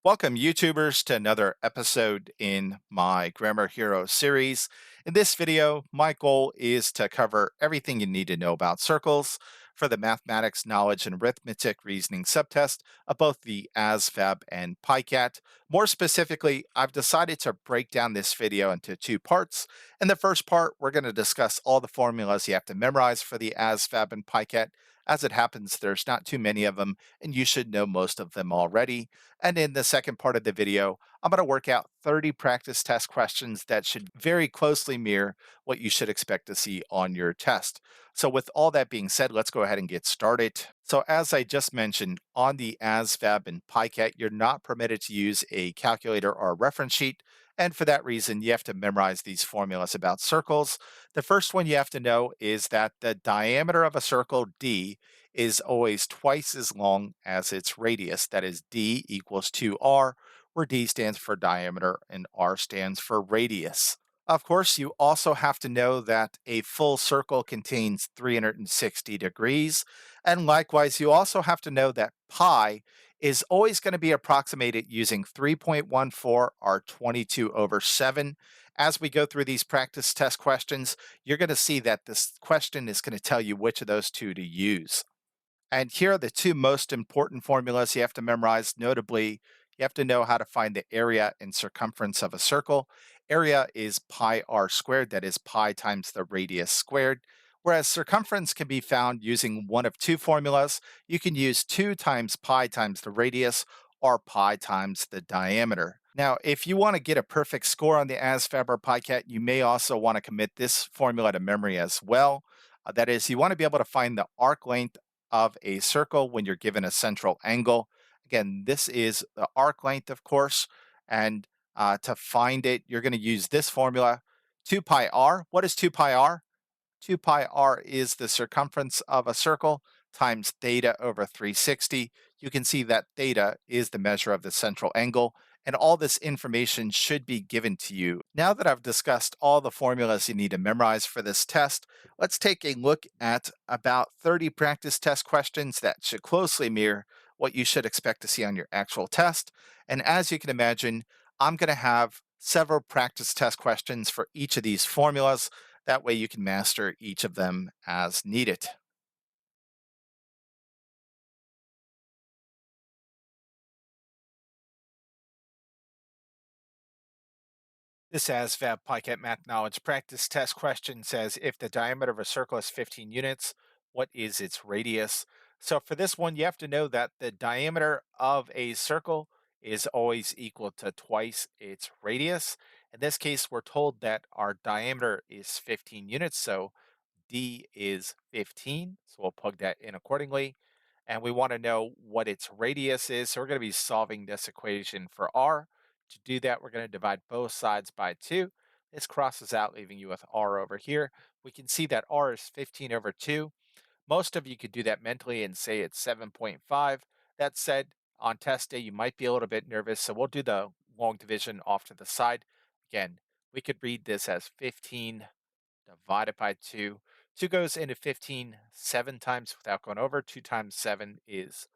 Welcome, YouTubers, to another episode in my Grammar Hero series. In this video, my goal is to cover everything you need to know about circles for the mathematics, knowledge, and arithmetic reasoning subtest of both the ASVAB and PiCAT. More specifically, I've decided to break down this video into two parts. In the first part, we're going to discuss all the formulas you have to memorize for the ASVAB and PiCAT. As it happens, there's not too many of them, and you should know most of them already. And in the second part of the video, I'm going to work out 30 practice test questions that should very closely mirror what you should expect to see on your test. So, with all that being said, let's go ahead and get started. So, as I just mentioned, on the ASVAB and PiCAT, you're not permitted to use a calculator or a reference sheet. And for that reason, you have to memorize these formulas about circles. The first one you have to know is that the diameter of a circle, D, is always twice as long as its radius. That is, D equals 2r, where D stands for diameter and r stands for radius. Of course, you also have to know that a full circle contains 360 degrees. And likewise, you also have to know that pi is always going to be approximated using 3.14 or 22 over 7. As we go through these practice test questions, you're going to see that this question is going to tell you which of those two to use. And here are the two most important formulas you have to memorize. Notably, you have to know how to find the area and circumference of a circle. Area is pi r squared, that is pi times the radius squared. Whereas circumference can be found using one of two formulas. You can use 2 times pi times the radius or pi times the diameter. Now, if you want to get a perfect score on the ASVAB or PiCAT, you may also want to commit this formula to memory as well. That is, you want to be able to find the arc length of a circle when you're given a central angle. Again, this is the arc length, of course, and to find it, you're going to use this formula, 2 pi r. What is 2 pi r? 2 pi r is the circumference of a circle times theta over 360. You can see that theta is the measure of the central angle, and all this information should be given to you. Now that I've discussed all the formulas you need to memorize for this test, let's take a look at about 30 practice test questions that should closely mirror what you should expect to see on your actual test. And as you can imagine, I'm going to have several practice test questions for each of these formulas. That way you can master each of them as needed. This ASVAB PiCAT Math Knowledge Practice Test question says if the diameter of a circle is 15 units, what is its radius? So for this one, you have to know that the diameter of a circle is always equal to twice its radius. In this case, we're told that our diameter is 15 units, so D is 15. So we'll plug that in accordingly. And we want to know what its radius is. So we're going to be solving this equation for r. To do that, we're going to divide both sides by 2. This crosses out, leaving you with r over here. We can see that r is 15 over 2. Most of you could do that mentally and say it's 7.5. That said, on test day, you might be a little bit nervous. So we'll do the long division off to the side. Again, we could read this as 15 divided by 2. 2 goes into 15 7 times without going over. 2 times 7 is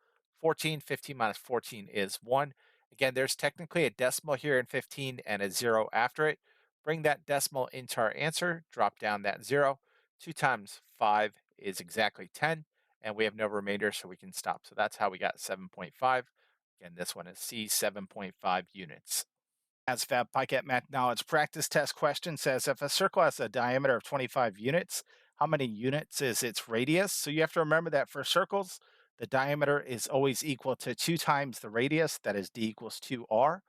14. 15 minus 14 is 1. Again, there's technically a decimal here in 15 and a 0 after it. Bring that decimal into our answer, drop down that 0. 2 times 5 is exactly 10, and we have no remainder, so we can stop. So that's how we got 7.5. Again, this one is C, 7.5 units. ASVAB PiCAT Math Knowledge Practice Test question says if a circle has a diameter of 25 units, how many units is its radius? So you have to remember that for circles, the diameter is always equal to 2 times the radius, that is d equals 2r.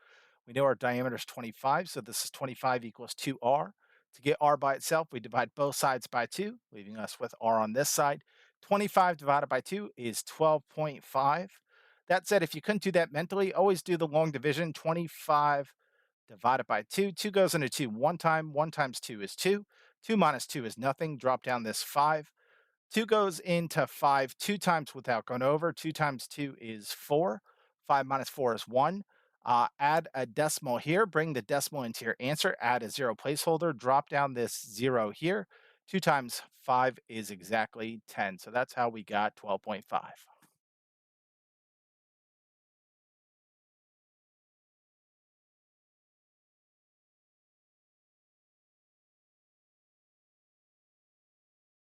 We know our diameter is 25, so this is 25 equals 2r. To get r by itself, we divide both sides by 2, leaving us with r on this side. 25 divided by 2 is 12.5. That said, if you couldn't do that mentally, always do the long division. 25 divided by 2. 2 goes into 2 one time. 1 times 2 is 2. 2 minus 2 is nothing. Drop down this 5. 2 goes into 5 2 times without going over. 2 times 2 is 4. 5 minus 4 is 1. Add a decimal here. Bring the decimal into your answer. Add a 0 placeholder. Drop down this 0 here. 2 times 5 is exactly 10. So that's how we got 12.5.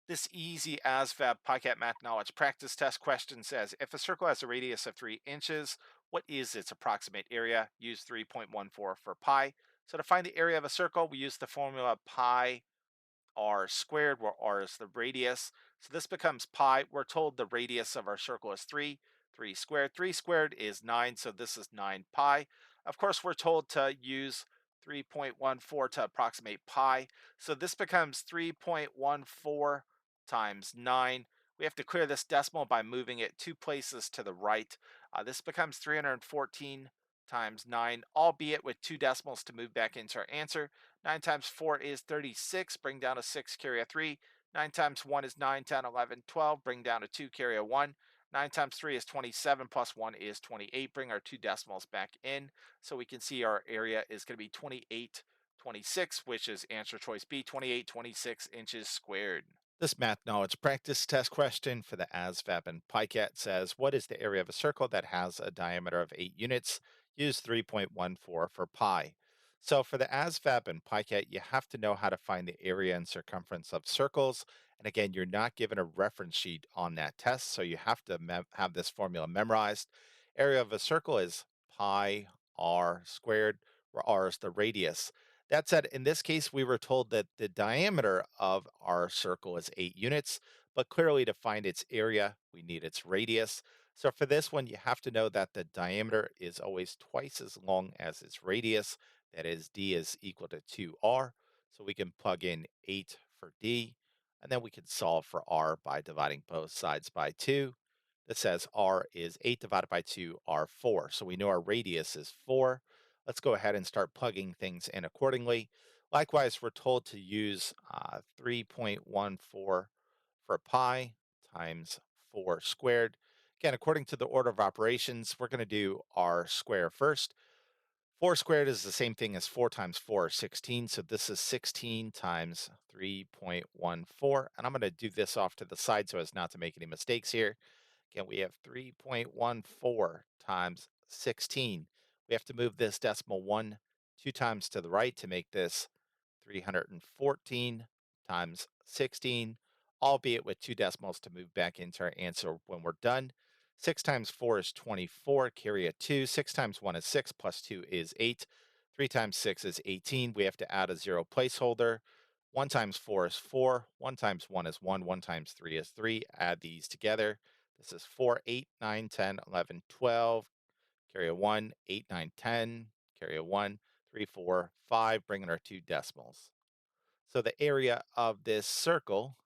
This easy ASVAB PiCAT math knowledge practice test question says, if a circle has a radius of 3 inches, what is its approximate area? Use 3.14 for pi. So to find the area of a circle, we use the formula pi r squared, where r is the radius. So this becomes pi. We're told the radius of our circle is 3. 3 squared. 3 squared is 9, so this is 9 pi. Of course, we're told to use 3.14 to approximate pi. So this becomes 3.14 times 9. We have to clear this decimal by moving it 2 places to the right. This becomes 314 times 9, albeit with 2 decimals to move back into our answer. 9 times 4 is 36, bring down a 6, carry a 3. 9 times 1 is 9, 10, 11, 12, bring down a 2, carry a 1. 9 times 3 is 27, plus 1 is 28, bring our 2 decimals back in. So we can see our area is going to be 2826, which is answer choice B, 2826 inches squared. This math knowledge practice test question for the ASVAB and PiCAT says, what is the area of a circle that has a diameter of 8 units? Use 3.14 for pi. So for the ASVAB and PiCAT, you have to know how to find the area and circumference of circles. And again, you're not given a reference sheet on that test, so you have to have this formula memorized. Area of a circle is pi r squared, where r is the radius. That said, in this case, we were told that the diameter of our circle is 8 units, but clearly to find its area, we need its radius. So for this one, you have to know that the diameter is always twice as long as its radius. That is, d is equal to 2r. So we can plug in 8 for d, and then we can solve for r by dividing both sides by 2. That says r is 8 divided by 2, r4. So we know our radius is 4. Let's go ahead and start plugging things in accordingly. Likewise, we're told to use 3.14 for pi times 4 squared. Again, according to the order of operations, we're going to do r square first. 4 squared is the same thing as 4 times 4 is 16. So this is 16 times 3.14. And I'm going to do this off to the side so as not to make any mistakes here. Again, we have 3.14 times 16. We have to move this decimal 1 2 times to the right to make this 314 times 16, albeit with 2 decimals to move back into our answer when we're done. 6 times 4 is 24, carry a 2. 6 times 1 is 6, plus 2 is 8. 3 times 6 is 18. We have to add a 0 placeholder. 1 times 4 is 4. 1 times 1 is 1. 1 times 3 is 3. Add these together. This is 4, 8, 9, 10, 11, 12. Carry a 1, 8, 9, 10. Carry a 1, 3, 4, 5. Bring in our 2 decimals. So the area of this circle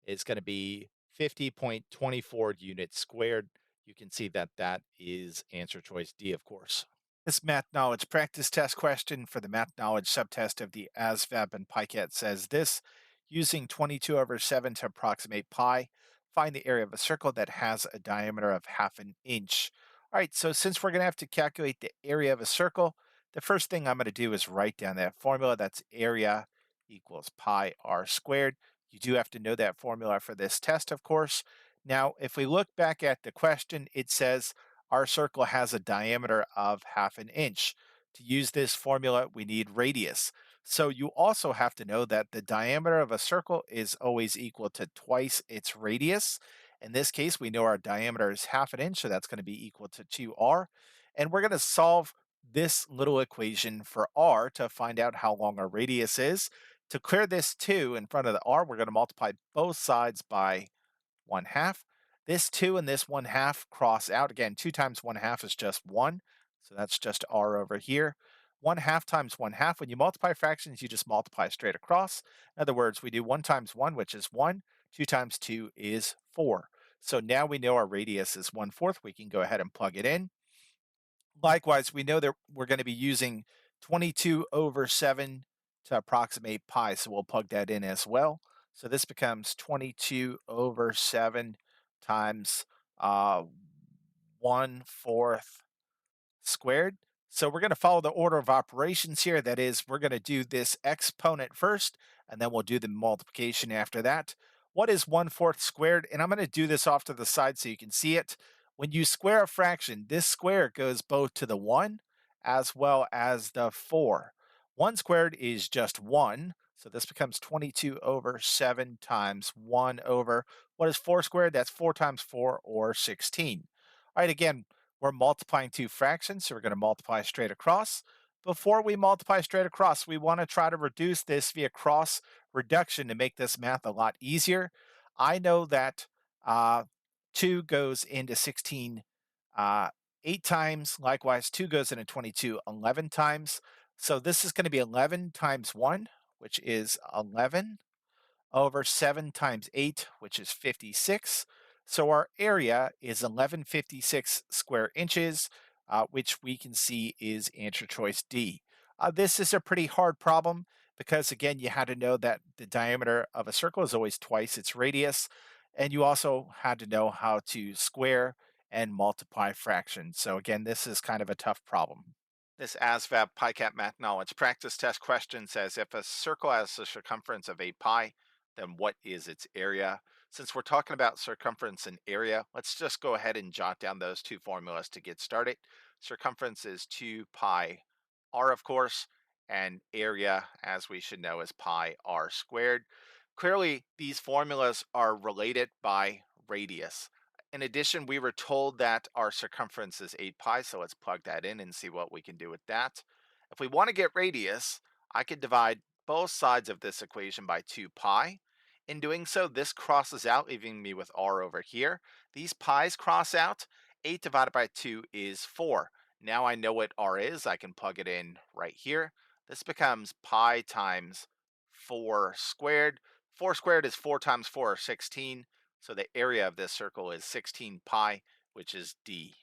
is going to be 50.24 units squared. You can see that that is answer choice D, of course. This math knowledge practice test question for the math knowledge subtest of the ASVAB and PiCAT says this: using 22/7 to approximate pi, find the area of a circle that has a diameter of ½ an inch. All right, so since we're going to have to calculate the area of a circle, the first thing I'm going to do is write down that formula. That's area equals pi r squared. You do have to know that formula for this test, of course. Now, if we look back at the question, it says our circle has a diameter of ½ an inch. To use this formula, we need radius. So you also have to know that the diameter of a circle is always equal to twice its radius. In this case, we know our diameter is ½ an inch, so that's going to be equal to 2r. And we're going to solve this little equation for r to find out how long our radius is. To clear this 2 in front of the r, we're going to multiply both sides by 1/2. This 2 and this 1/2 cross out. Again, 2 times 1/2 is just 1. So that's just r over here. 1/2 times 1/2. When you multiply fractions, you just multiply straight across. In other words, we do 1 times 1, which is 1. 2 times 2 is 4. So now we know our radius is 1/4. We can go ahead and plug it in. Likewise, we know that we're going to be using 22/7 to approximate pi, so we'll plug that in as well. So this becomes 22/7 times 1/4 squared. So we're going to follow the order of operations here. That is, we're going to do this exponent first, and then we'll do the multiplication after that. What is 1/4 squared? And I'm going to do this off to the side so you can see it. When you square a fraction, this square goes both to the 1 as well as the 4. 1 squared is just 1, So this becomes 22 over 7 times 1 over what is 4 squared? That's 4 times 4 or 16. All right, again, we're multiplying two fractions, so we're going to multiply straight across. Before we multiply straight across, we want to try to reduce this via cross reduction to make this math a lot easier. I know that uh, 2 goes into 16 uh, 8 times. Likewise, 2 goes into 22 11 times. So this is going to be 11 times 1, which is 11 over 7 times 8, which is 56. So our area is 1156 square inches, which we can see is answer choice D. This is a pretty hard problem because, again, you had to know that the diameter of a circle is always twice its radius, and you also had to know how to square and multiply fractions. So, again, this is kind of a tough problem. This ASVAB PiCAT math knowledge practice test question says if a circle has a circumference of 8 pi, then what is its area? Since we're talking about circumference and area, let's just go ahead and jot down those two formulas to get started. Circumference is 2 pi r, of course, and area, as we should know, is pi r squared. Clearly, these formulas are related by radius. In addition, we were told that our circumference is 8 pi, so let's plug that in and see what we can do with that. If we want to get radius, I could divide both sides of this equation by 2 pi. In doing so, this crosses out, leaving me with r over here. These pi's cross out. 8 divided by 2 is 4. Now I know what r is. I can plug it in right here. This becomes pi times 4 squared. 4 squared is 4 times 4 or 16. So the area of this circle is 16 pi, which is D.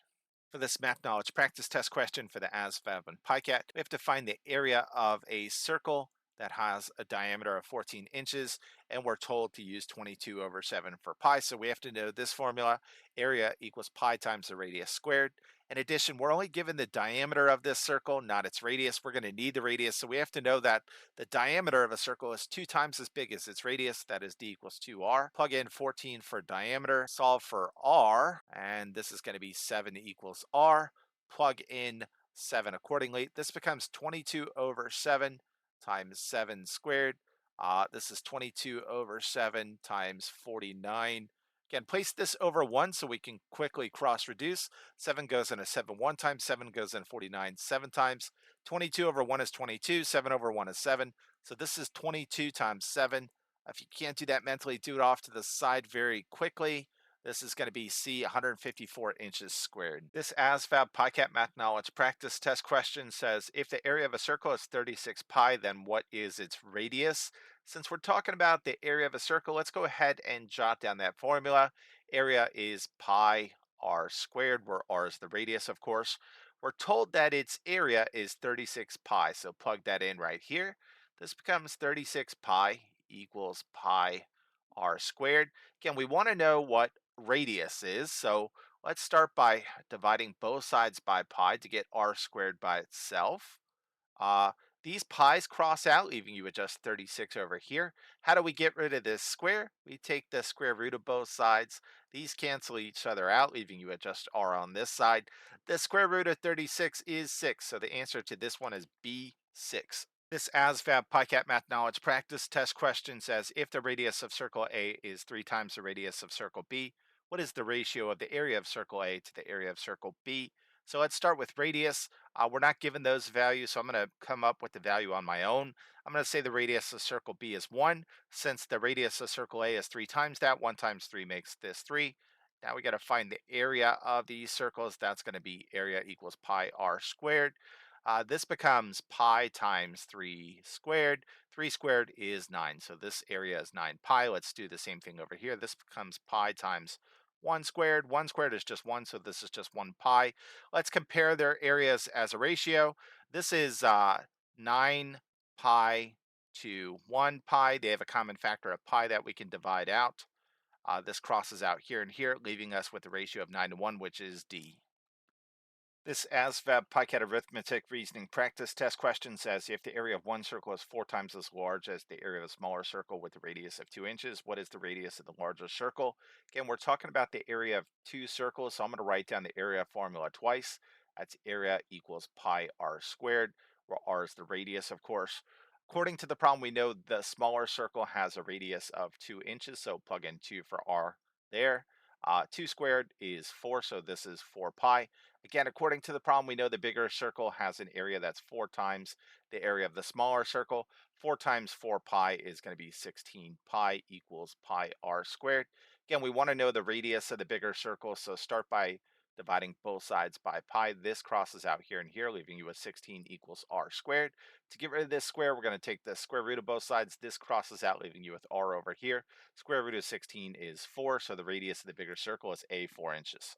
For this math knowledge practice test question for the ASVAB and PiCAT, we have to find the area of a circle that has a diameter of 14 inches, and we're told to use 22 over 7 for pi. So we have to know this formula, area equals pi times the radius squared. In addition, we're only given the diameter of this circle, not its radius. We're going to need the radius, so we have to know that the diameter of a circle is 2 times as big as its radius, that is d equals 2r. Plug in 14 for diameter, solve for r, and this is going to be 7 equals r. Plug in 7 accordingly. This becomes 22 over 7 times 7 squared. This is 22 over 7 times 49. Again, place this over 1 so we can quickly cross reduce. 7 goes into 7 1 time, 7 goes in 49 7 times. 22 over 1 is 22, 7 over 1 is 7. So this is 22 times 7. If you can't do that mentally, do it off to the side very quickly. This is going to be C, 154 inches squared. This ASVAB PiCAT math knowledge practice test question says if the area of a circle is 36 pi, then what is its radius? Since we're talking about the area of a circle, let's go ahead and jot down that formula. Area is pi r squared, where r is the radius, of course. We're told that its area is 36 pi, so plug that in right here. This becomes 36 pi equals pi r squared. Again, we want to know what radius is, so let's start by dividing both sides by pi to get r squared by itself. Uh, these pi's cross out, leaving you with just 36 over here. How do we get rid of this square? We take the square root of both sides. These cancel each other out, leaving you with just r on this side. The square root of 36 is 6, so the answer to this one is B6. This ASVAB PiCAT math knowledge practice test question says if the radius of circle A is 3 times the radius of circle B, what is the ratio of the area of circle A to the area of circle B? So let's start with radius. We're not given those values, so I'm going to come up with the value on my own. I'm going to say the radius of circle B is 1. Since the radius of circle A is 3 times that, 1 times 3 makes this 3. Now we got to find the area of these circles. That's going to be area equals pi r squared. This becomes pi times 3 squared. 3 squared is 9, so this area is 9 pi. Let's do the same thing over here. This becomes pi times 1 squared. 1 squared is just 1, so this is just 1 pi. Let's compare their areas as a ratio. This is 9 pi to 1 pi. They have a common factor of pi that we can divide out. This crosses out here and here, leaving us with a ratio of 9 to 1, which is D. This ASVAB PiCAT arithmetic reasoning practice test question says if the area of one circle is 4 times as large as the area of a smaller circle with a radius of 2 inches, what is the radius of the larger circle? Again, we're talking about the area of two circles, so I'm going to write down the area formula twice. That's area equals pi r squared, where r is the radius, of course. According to the problem, we know the smaller circle has a radius of 2 inches, so plug in 2 for r there. 2 squared is 4, so this is 4 pi. Again, according to the problem, we know the bigger circle has an area that's 4 times the area of the smaller circle. 4 times 4 pi is going to be 16 pi equals pi r squared. Again, we want to know the radius of the bigger circle, so start by dividing both sides by pi. This crosses out here and here, leaving you with 16 equals r squared. To get rid of this square, we're going to take the square root of both sides. This crosses out, leaving you with r over here. Square root of 16 is 4, so the radius of the bigger circle is 4 inches.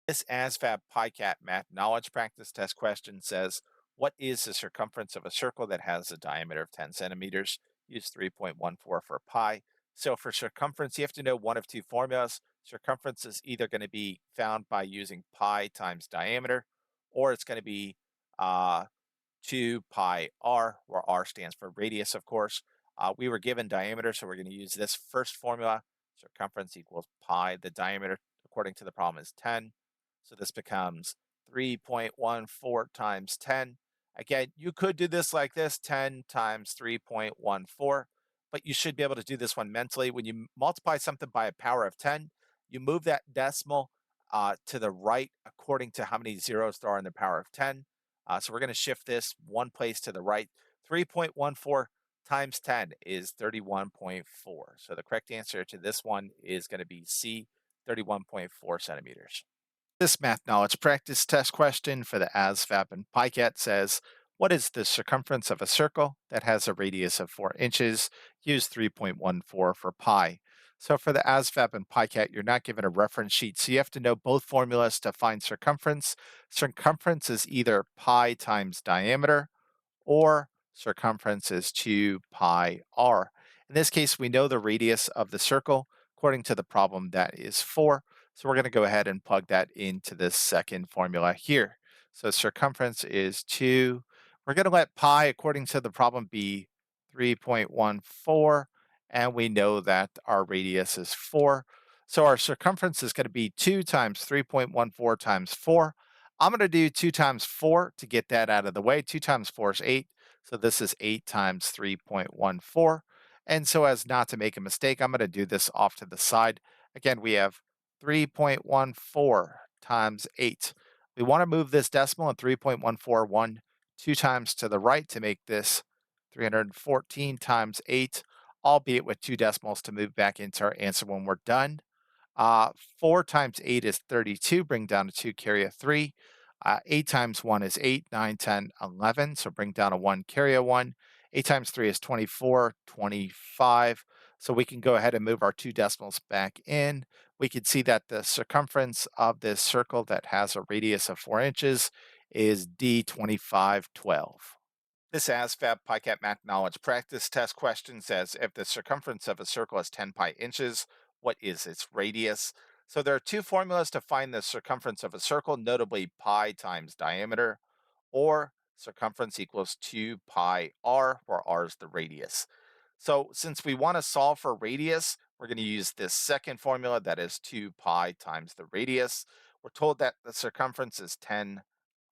This ASVAB PiCAT math knowledge practice test question says, what is the circumference of a circle that has a diameter of 10 centimeters? Use 3.14 for pi. So for circumference, you have to know one of two formulas. Circumference is either going to be found by using pi times diameter, or it's going to be uh, 2 pi r, where r stands for radius, of course. We were given diameter, so we're going to use this first formula. Circumference equals pi. The diameter, according to the problem, is 10. So this becomes 3.14 times 10. Again, you could do this like this, 10 times 3.14, but you should be able to do this one mentally. When you multiply something by a power of 10, you move that decimal to the right according to how many zeros there are in the power of 10. So we're going to shift this one place to the right. 3.14 times 10 is 31.4. So the correct answer to this one is going to be C, 31.4 centimeters. This math knowledge practice test question for the ASVAB and PiCAT says, what is the circumference of a circle that has a radius of 4 inches? Use 3.14 for pi. So for the ASVAB and PiCAT, you're not given a reference sheet, so you have to know both formulas to find circumference. Circumference is either pi times diameter, or circumference is 2 pi r. In this case, we know the radius of the circle. According to the problem, that is 4. So we're going to go ahead and plug that into this second formula here. So circumference is 2. We're going to let pi, according to the problem, be 3.14. And we know that our radius is 4. So our circumference is going to be 2 times 3.14 times 4. I'm going to do 2 times 4 to get that out of the way. 2 times 4 is 8. So this is 8 times 3.14. And so as not to make a mistake, I'm going to do this off to the side. Again, we have 3.14 times 8. We want to move this decimal in 3.141 2 times to the right to make this 314 times 8, albeit with 2 decimals to move back into our answer when we're done. 4 times 8 is 32. Bring down a 2, carry a 3. 8 times 1 is 8, 9, 10, 11. So bring down a 1, carry a 1. 8 times 3 is 24, 25. So we can go ahead and move our 2 decimals back in. We can see that the circumference of this circle that has a radius of 4 inches is D2512. This ASVAB PiCAT math knowledge practice test question says, if the circumference of a circle is 10 pi inches, what is its radius? So there are two formulas to find the circumference of a circle, notably pi times diameter, or circumference equals 2 pi r, where r is the radius. So since we want to solve for radius, we're going to use this second formula, that is 2 pi times the radius. We're told that the circumference is 10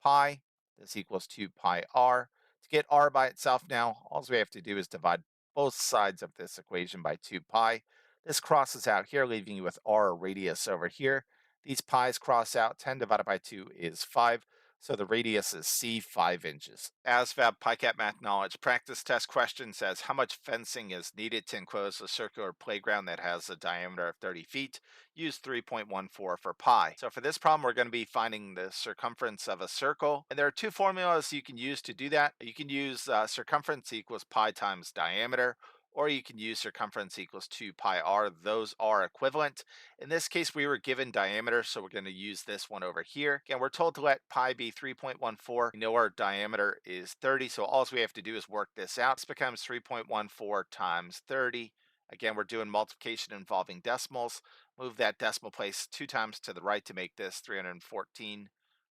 pi. This equals 2 pi r. To get r by itself now, all we have to do is divide both sides of this equation by 2 pi. This crosses out here, leaving you with r radius over here. These pi's cross out. 10 divided by 2 is 5. So the radius is C, 5 inches. ASVAB PiCAT math knowledge practice test question says, how much fencing is needed to enclose a circular playground that has a diameter of 30 feet? Use 3.14 for pi. So for this problem, we're going to be finding the circumference of a circle. And there are two formulas you can use to do that. You can use circumference equals pi times diameter, or you can use circumference equals 2 pi r. Those are equivalent. In this case, we were given diameter, so we're going to use this one over here. Again, we're told to let pi be 3.14. We know our diameter is 30, so all we have to do is work this out. This becomes 3.14 times 30. Again, we're doing multiplication involving decimals. Move that decimal place 2 times to the right to make this 314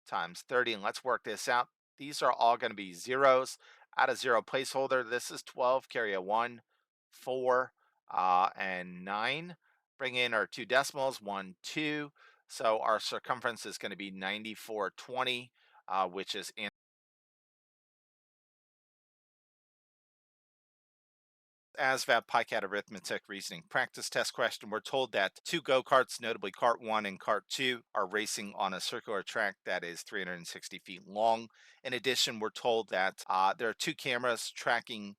times 30. And let's work this out. These are all going to be zeros. Add a zero placeholder. This is 12, carry a 1, 4, and 9. Bring in our 2 decimals, 1, 2. So our circumference is going to be 9420, which is ASVAB PiCAT Arithmetic Reasoning Practice Test question. We're told that two go-karts, notably cart 1 and cart 2, are racing on a circular track that is 360 feet long. In addition, we're told that there are two cameras tracking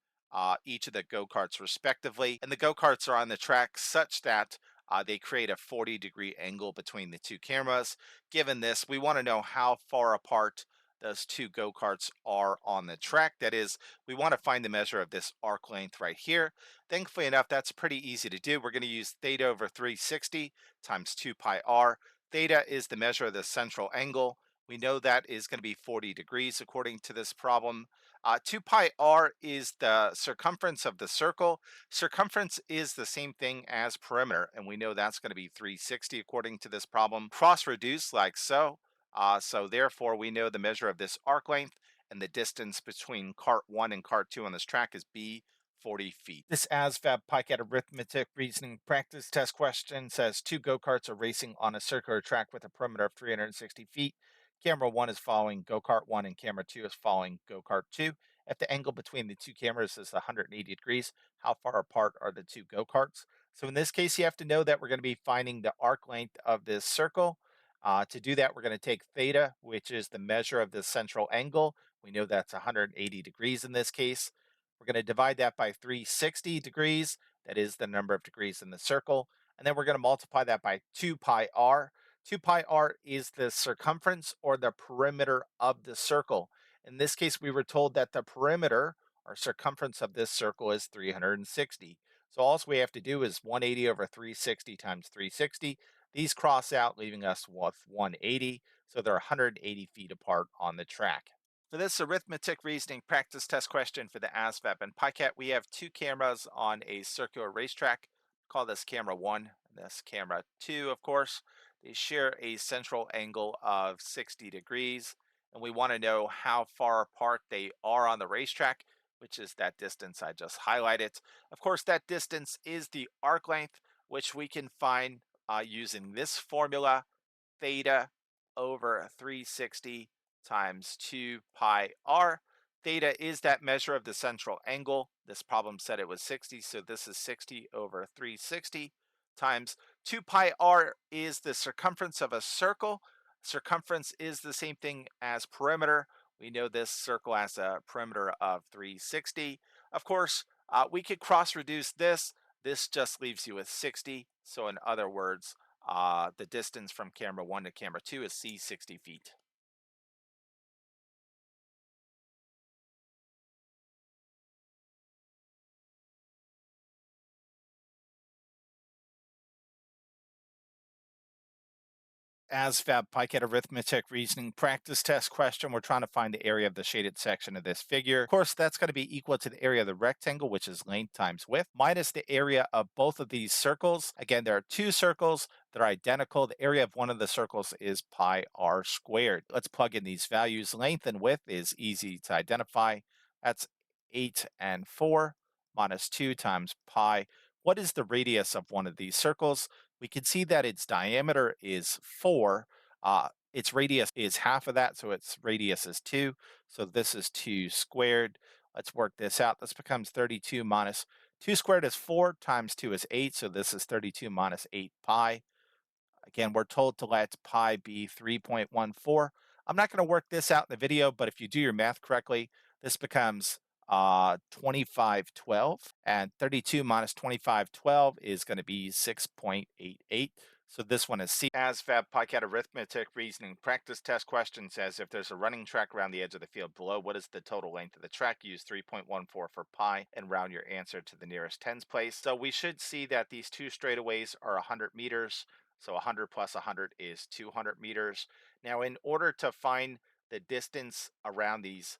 each of the go-karts respectively, and the go-karts are on the track such that they create a 40-degree angle between the two cameras. Given this, we want to know how far apart those two go-karts are on the track. That is, we want to find the measure of this arc length right here. Thankfully enough, that's pretty easy to do. We're going to use theta over 360 times 2 pi r. Theta is the measure of the central angle. We know that is going to be 40 degrees according to this problem. 2 pi r is the circumference of the circle. Circumference is the same thing as perimeter, and we know that's going to be 360 according to this problem. Cross reduce like so. So therefore, we know the measure of this arc length, and the distance between cart 1 and cart 2 on this track is b 40 feet. This ASVAB PiCAT Arithmetic Reasoning Practice Test question says two go-karts are racing on a circular track with a perimeter of 360 feet. Camera 1 is following go-kart 1 and camera 2 is following go-kart 2. If the angle between the two cameras is 180 degrees, how far apart are the two go-karts? So in this case, you have to know that we're going to be finding the arc length of this circle. To do that, we're going to take theta, which is the measure of the central angle. We know that's 180 degrees in this case. We're going to divide that by 360 degrees. That is the number of degrees in the circle. And then we're going to multiply that by 2 pi r. 2 pi r is the circumference or the perimeter of the circle. In this case, we were told that the perimeter or circumference of this circle is 360. So all we have to do is 180 over 360 times 360. These cross out, leaving us with 180. So they're 180 feet apart on the track. For this arithmetic reasoning practice test question for the ASVAB and PiCAT, we have two cameras on a circular racetrack. Call this camera 1 and this camera 2, of course. They share a central angle of 60 degrees, and we want to know how far apart they are on the racetrack, which is that distance I just highlighted. Of course, that distance is the arc length, which we can find using this formula, theta over 360 times 2 pi r. Theta is that measure of the central angle. This problem said it was 60, so this is 60 over 360 times 2 pi r is the circumference of a circle. Circumference is the same thing as perimeter. We know this circle has a perimeter of 360. Of course, we could cross reduce this. This just leaves you with 60. So in other words, the distance from camera 1 to camera 2 is c 60 feet. ASVAB PiCAT Arithmetic Reasoning Practice Test question. We're trying to find the area of the shaded section of this figure. Of course, that's going to be equal to the area of the rectangle, which is length times width, minus the area of both of these circles. Again, there are two circles that are identical. The area of one of the circles is pi r squared. Let's plug in these values. Length and width is easy to identify. That's 8 and 4 minus 2 times pi. What is the radius of one of these circles? We can see that its diameter is 4. Its radius is half of that, so its radius is 2. So this is 2 squared. Let's work this out. This becomes 32 minus 2 squared is 4 times 2 is 8. So this is 32 minus 8 pi. Again, we're told to let pi be 3.14. I'm not going to work this out in the video, but if you do your math correctly, this becomes 2512, and 32 minus 2512 is going to be 6.88. So this one is C. ASVAB PiCAT Arithmetic Reasoning Practice Test question says if there's a running track around the edge of the field below, what is the total length of the track? Use 3.14 for pi and round your answer to the nearest tens place. So we should see that these two straightaways are 100 meters. So 100 plus 100 is 200 meters. Now, in order to find the distance around these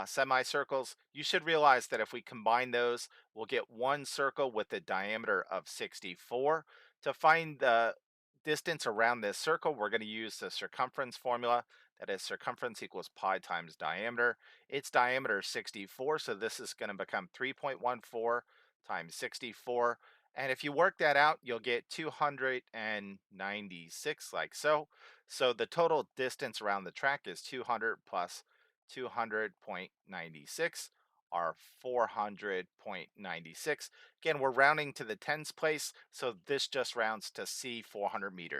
semicircles, you should realize that if we combine those, we'll get one circle with a diameter of 64. To find the distance around this circle, we're going to use the circumference formula. That is, circumference equals pi times diameter. Its diameter is 64, so this is going to become 3.14 times 64. And if you work that out, you'll get 296 like so. So the total distance around the track is 200 plus 200.96 are 400.96. Again, we're rounding to the tens place, so this just rounds to C 400 meters.